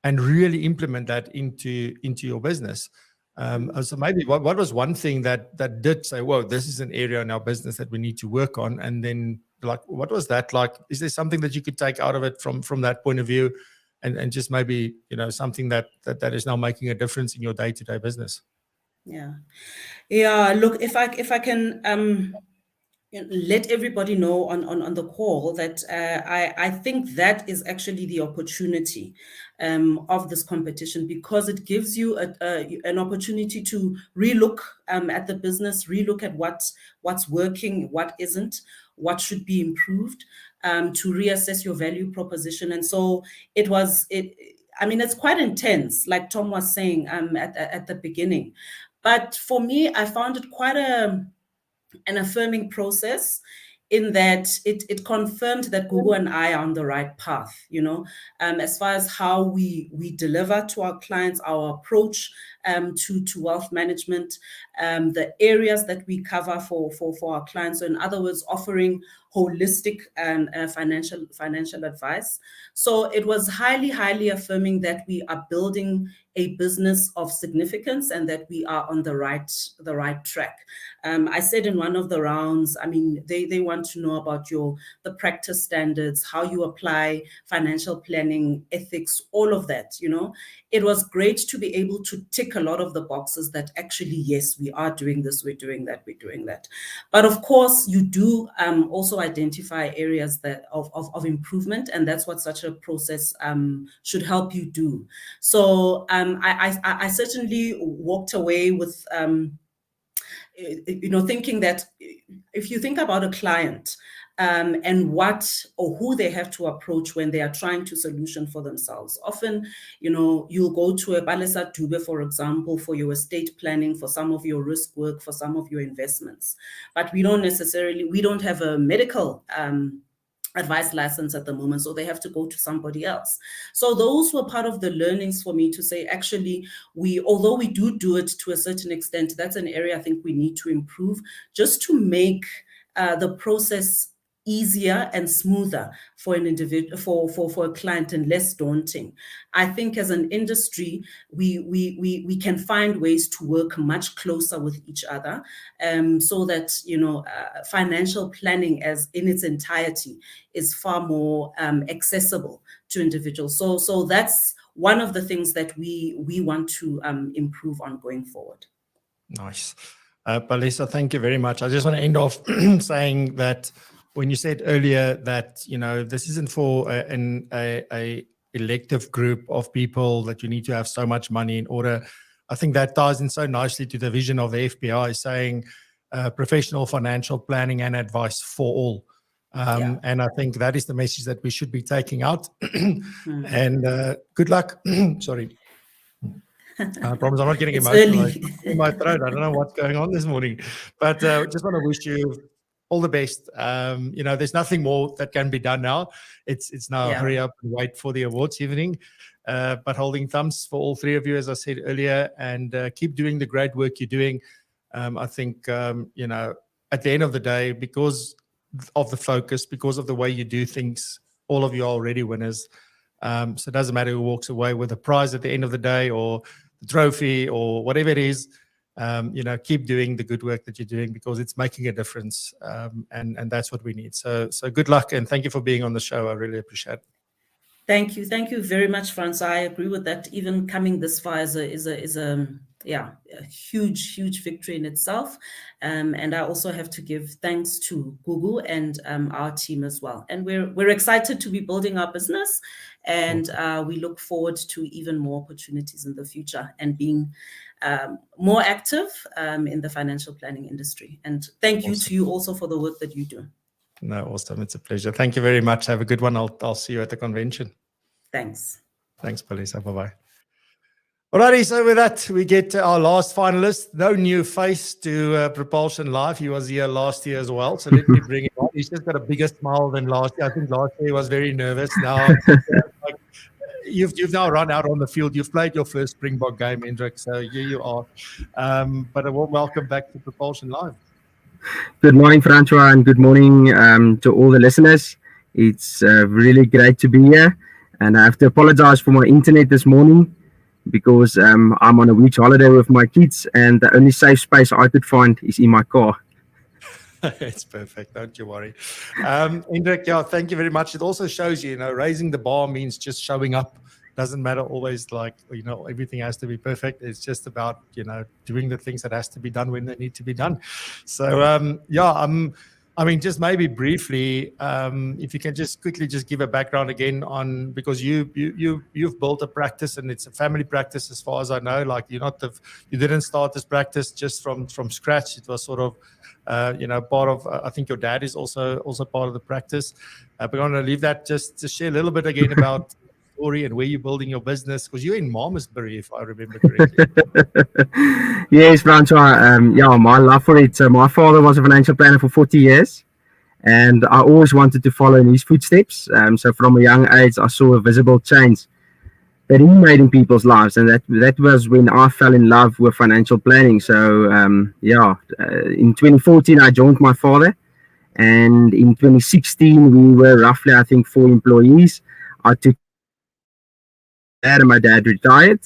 and really implement that into your business? So maybe what was one thing that did say, whoa, this is an area in our business that we need to work on? And then, like, what was that like? Is there something that you could take out of it from that point of view, and just maybe, something that is now making a difference in your day-to-day business? Yeah. Look, if I can let everybody know on the call that I think that is actually the opportunity of this competition, because it gives you an opportunity to relook at the business, relook at what's working, what isn't, what should be improved, to reassess your value proposition. And so it's quite intense, like Tom was saying at the beginning. But for me, I found it quite an affirming process, in that it confirmed that Google and I are on the right path, as far as how we deliver to our clients, our approach to wealth management, the areas that we cover for our clients. So in other words, offering holistic financial advice. So it was highly affirming that we are building a business of significance and that we are on the right track. I said in one of the rounds, I mean, they want to know about the practice standards, how you apply financial planning, ethics, all of that, It was great to be able to tick a lot of the boxes that actually, yes, we are doing this, we're doing that. But of course, you do also identify areas of improvement, and that's what such a process should help you do. So I certainly walked away with thinking that if you think about a client and what or who they have to approach when they are trying to solution for themselves. Often, you'll go to a Palesa Dube, for example, for your estate planning, for some of your risk work, for some of your investments. But we don't have a medical advice license at the moment, so they have to go to somebody else. So those were part of the learnings for me to say, actually, although we do it to a certain extent, that's an area I think we need to improve, just to make the process easier and smoother for an individual, for a client, and less daunting. I think as an industry, we can find ways to work much closer with each other, so that financial planning as in its entirety is far more accessible to individuals. So that's one of the things that we want to improve on going forward. Nice. Palesa, thank you very much. I just want to end off saying that when you said earlier that, this isn't for a elective group of people that you need to have so much money in order. I think that ties in so nicely to the vision of the FPI, saying professional financial planning and advice for all. And I think that is the message that we should be taking out. And good luck. Sorry. I promise I'm not getting emotional in my throat. I don't know what's going on this morning, but just want to wish you all the best. There's nothing more that can be done now. It's now hurry up and wait for the awards evening. But holding thumbs for all three of you, as I said earlier, and keep doing the great work you're doing. I think, at the end of the day, because of the focus, because of the way you do things, all of you are already winners. So it doesn't matter who walks away with a prize at the end of the day, or the trophy, or whatever it is. Keep doing the good work that you're doing, because it's making a difference, and that's what we need. So good luck, and thank you for being on the show. I really appreciate it. Thank you very much, Frans. I agree with that. Even coming this far is a huge victory in itself. And I also have to give thanks to Google and our team as well. And we're excited to be building our business, and we look forward to even more opportunities in the future and being more active in the financial planning industry. And thank you to you also for the work that you do. No, awesome. It's a pleasure. Thank you very much. Have a good one. I'll see you at the convention. Thanks. Thanks, Palesa. Bye-bye. Alrighty, so with that, we get to our last finalist. No new face to Propulsion Live. He was here last year as well, so let me bring him on. He's just got a bigger smile than last year. I think last year he was very nervous. Now, you've now run out on the field. You've played your first Springbok game, Hendrik, so here you are. But a warm welcome back to Propulsion Live. Good morning, Francois, and good morning to all the listeners. It's really great to be here, and I have to apologize for my internet this morning, because I'm on a week's holiday with my kids, and the only safe space I could find is in my car. It's perfect. Don't you worry. Hendrik, thank you very much. It also shows you, raising the bar means just showing up. Doesn't matter always everything has to be perfect. It's just about, doing the things that has to be done when they need to be done. So, just maybe briefly, if you can just quickly just give a background again on, because you've built a practice, and it's a family practice as far as I know. Like you didn't start this practice just from scratch. It was sort of, part of. I think your dad is also part of the practice. But I'm going to leave that just to share a little bit again about story and where you're building your business? Because you're in Malmesbury, if I remember correctly. Yes, Francois. Yeah, my love for it. So my father was a financial planner for 40 years, and I always wanted to follow in his footsteps. So from a young age, I saw a visible change that he made in people's lives, and that was when I fell in love with financial planning. So in 2014 I joined my father, and in 2016 we were roughly, I think, 4 employees. I took dad, and my dad retired.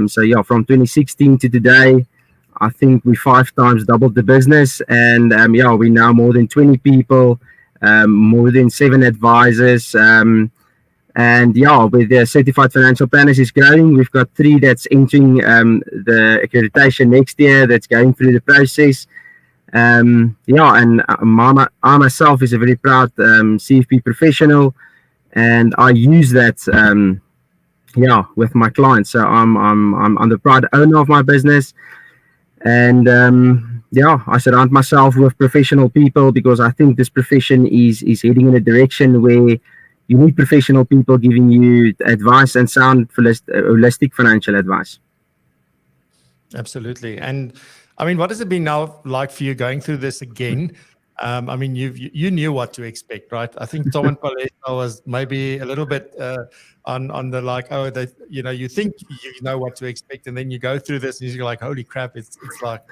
So from 2016 to today, I think we 5 times doubled the business, and we're now more than 20 people, more than 7 advisors. And with the certified financial planners is growing. We've got 3 that's entering the accreditation next year, that's going through the process. And I myself is a very proud CFP professional, and I use that with my clients. So I'm the proud owner of my business, and I surround myself with professional people, because I think this profession is heading in a direction where you need professional people giving you advice and sound holistic financial advice. Absolutely. And I mean, what has it been now like for you going through this again? I mean, you knew what to expect, right? I think Tom and Palesa was maybe a little bit on the like, you think you know what to expect, and then you go through this and you're like, holy crap, it's like,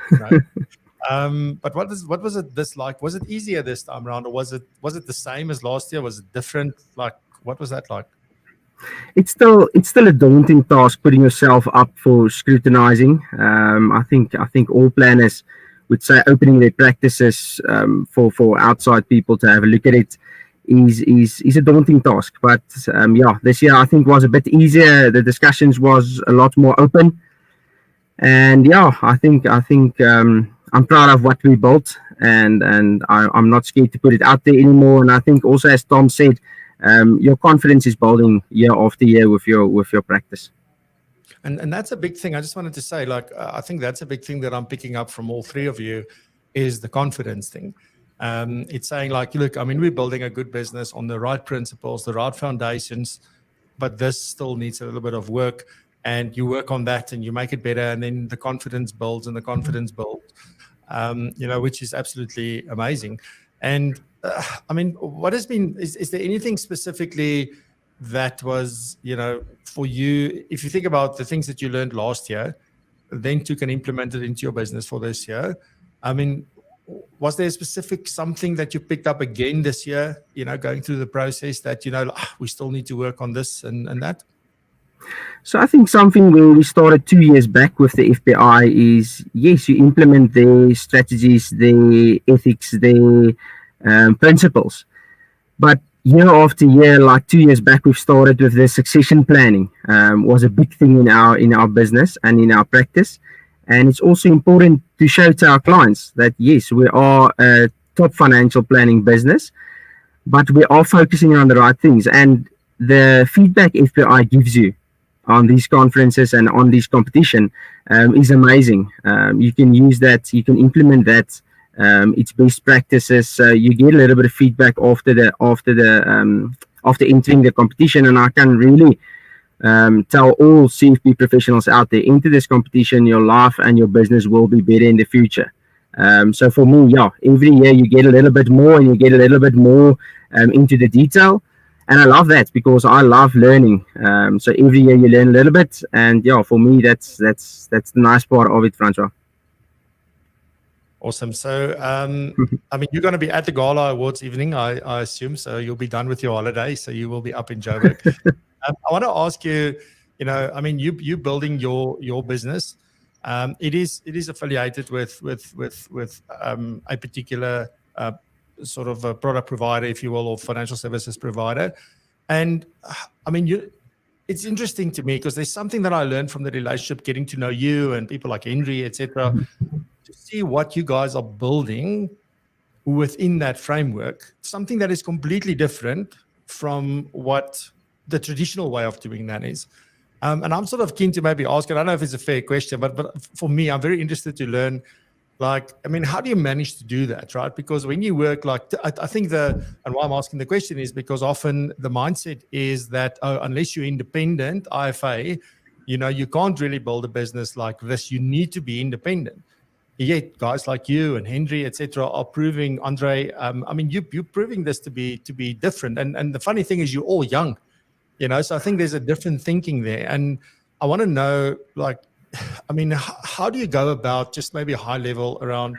but what was it this like? Was it easier this time around, or was it the same as last year? Was it different? Like, what was that like? It's still a daunting task putting yourself up for scrutinizing. I think all planners would say opening their practices for outside people to have a look at it is a daunting task. But this year I think was a bit easier. The discussions was a lot more open, and I think I'm proud of what we built, and I'm not scared to put it out there anymore. And I think also, as Tom said, your confidence is building year after year with your practice. And that's a big thing. I just wanted to say, like, I think that's a big thing that I'm picking up from all 3 of you, is the confidence thing. It's saying, like, look, I mean, we're building a good business on the right principles, the right foundations, but this still needs a little bit of work, and you work on that and you make it better, and then the confidence builds, which is absolutely amazing. And I mean, what has been, is there anything specifically that was, for you, if you think about the things that you learned last year, then took and implemented into your business for this year? I mean, was there a specific something that you picked up again this year, going through the process that, we still need to work on this and that? So I think something where we started 2 years back with the FPI is, yes, you implement their strategies, their ethics, their principles. But year after year, like 2 years back, we've started with the succession planning. Was a big thing in our business and in our practice. And it's also important to show to our clients that, yes, we are a top financial planning business, but we are focusing on the right things. And the feedback FPI gives you on these conferences and on this competition is amazing. You can use that, you can implement that. It's best practices. So you get a little bit of feedback after entering the competition, and I can really tell all CFP professionals out there, enter this competition, your life and your business will be better in the future. So for me, every year you get a little bit more, and you get a little bit more into the detail, and I love that because I love learning. So every year you learn a little bit, and for me that's the nice part of it, Francois. Awesome. So, I mean, you're going to be at the Gala Awards evening, I assume. So you'll be done with your holiday. So you will be up in Joburg. I want to ask you, I mean, you building your business. It is affiliated with a particular sort of a product provider, if you will, or financial services provider. And I mean, it's interesting to me because there's something that I learned from the relationship, getting to know you and people like Henry, etc., to see what you guys are building within that framework, something that is completely different from what the traditional way of doing that is. And I'm sort of keen to maybe ask, and I don't know if it's a fair question, but for me, I'm very interested to learn Like, I mean, how do you manage to do that, right? Because when you work like, I think and why I'm asking the question is because often the mindset is that, oh, unless you're independent, IFA, you can't really build a business like this. You need to be independent. Yet guys like you and Henry, etc., are proving, Andre, I mean, you're proving this to be different. And the funny thing is you're all young, so I think there's a different thinking there. And I want to know, like, I mean, how do you go about just maybe a high level around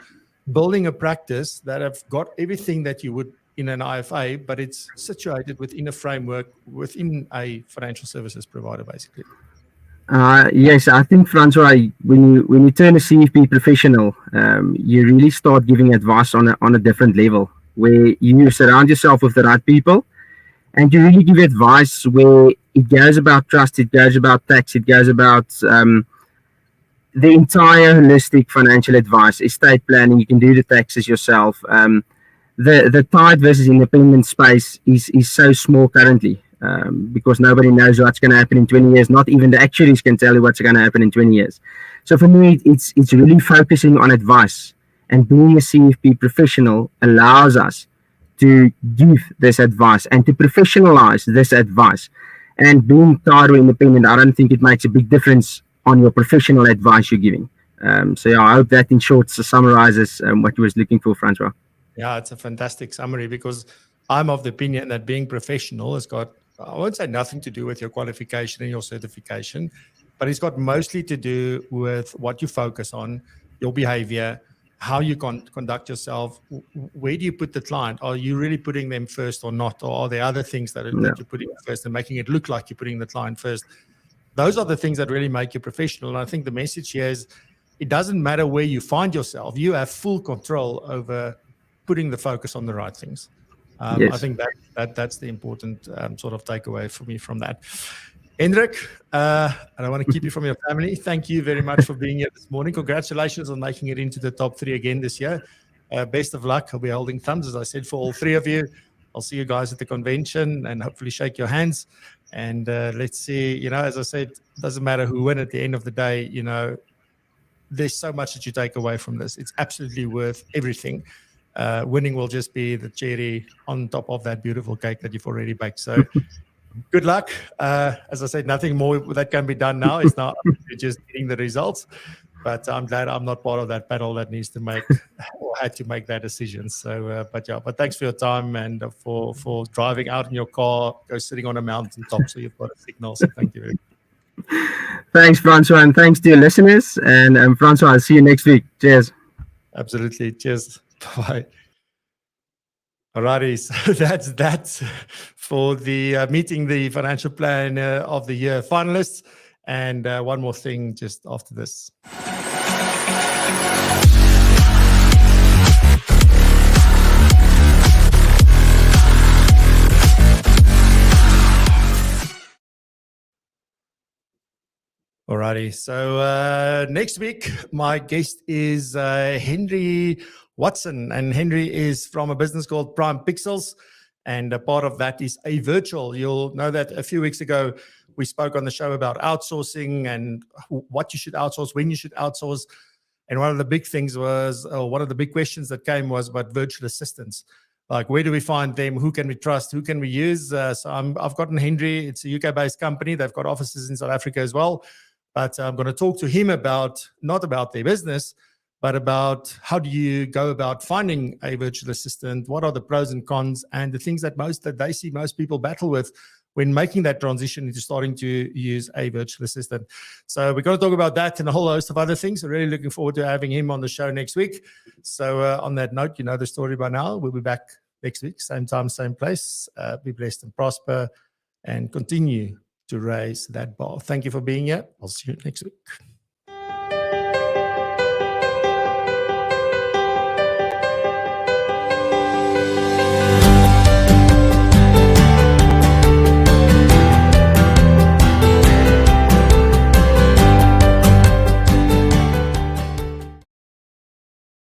building a practice that have got everything that you would in an IFA, but it's situated within a framework, within a financial services provider, basically? Yes, I think, Francois, when you turn a CFP professional, you really start giving advice on a different level, where you surround yourself with the right people, and you really give advice where it goes about trust, it goes about tax, it goes about the entire holistic financial advice, estate planning. You can do the taxes yourself. The tied versus independent space is so small currently, because nobody knows what's going to happen in 20 years. Not even the actuaries can tell you what's going to happen in 20 years. So for me, it's really focusing on advice, and being a CFP professional allows us to give this advice and to professionalize this advice. And being tied or independent, I don't think it makes a big difference on your professional advice you're giving. So yeah, I hope that in short summarizes what you was looking for, Francois. Yeah, it's a fantastic summary, because I'm of the opinion that being professional has got, I won't say nothing to do with your qualification and your certification, but it's got mostly to do with what you focus on, your behavior, how you conduct yourself. Where do you put the client? Are you really putting them first or not? Or are there other things that you're putting first and making it look like you're putting the client first? Those are the things that really make you professional. And I think the message here is, it doesn't matter where you find yourself. You have full control over putting the focus on the right things. Yes. I think that's the important sort of takeaway for me from that. Hendrik, I don't want to keep you from your family. Thank you very much for being here this morning. Congratulations on making it into the top 3 again this year. Best of luck. I'll be holding thumbs, as I said, for all 3 of you. I'll see you guys at the convention and hopefully shake your hands. And let's see, as I said, it doesn't matter who win at the end of the day. There's so much that you take away from this. It's absolutely worth everything. Winning will just be the cherry on top of that beautiful cake that you've already baked. So good luck. As I said, nothing more that can be done now. It's not just getting the results. But I'm glad I'm not part of that panel that needs to make or had to make that decision. So, but thanks for your time and for driving out in your car, go sitting on a mountaintop so you've got a signal. So thank you very much. Thanks, Francois, and thanks to your listeners. And Francois, I'll see you next week. Cheers. Absolutely. Cheers. Bye. Alrighty, so that's for the meeting the financial plan of the year finalists. And one more thing just after this. Alrighty, so next week my guest is Henry Watson, and Henry is from a business called Prime Pixels, and a part of that is a virtual. You'll know that a few weeks ago we spoke on the show about outsourcing and what you should outsource, when you should outsource. And one of the big things was, one of the big questions that came was about virtual assistants. Like, where do we find them? Who can we trust? Who can we use? So I've gotten Henry. It's a UK-based company. They've got offices in South Africa as well. But I'm going to talk to him about, not about their business, but about how do you go about finding a virtual assistant? What are the pros and cons, and the things that they see most people battle with when making that transition into starting to use a virtual assistant. So we're going to talk about that and a whole host of other things. We're really looking forward to having him on the show next week. So on that note, you know the story by now. We'll be back next week, same time, same place. Be blessed and prosper and continue to raise that bar. Thank you for being here. I'll see you next week.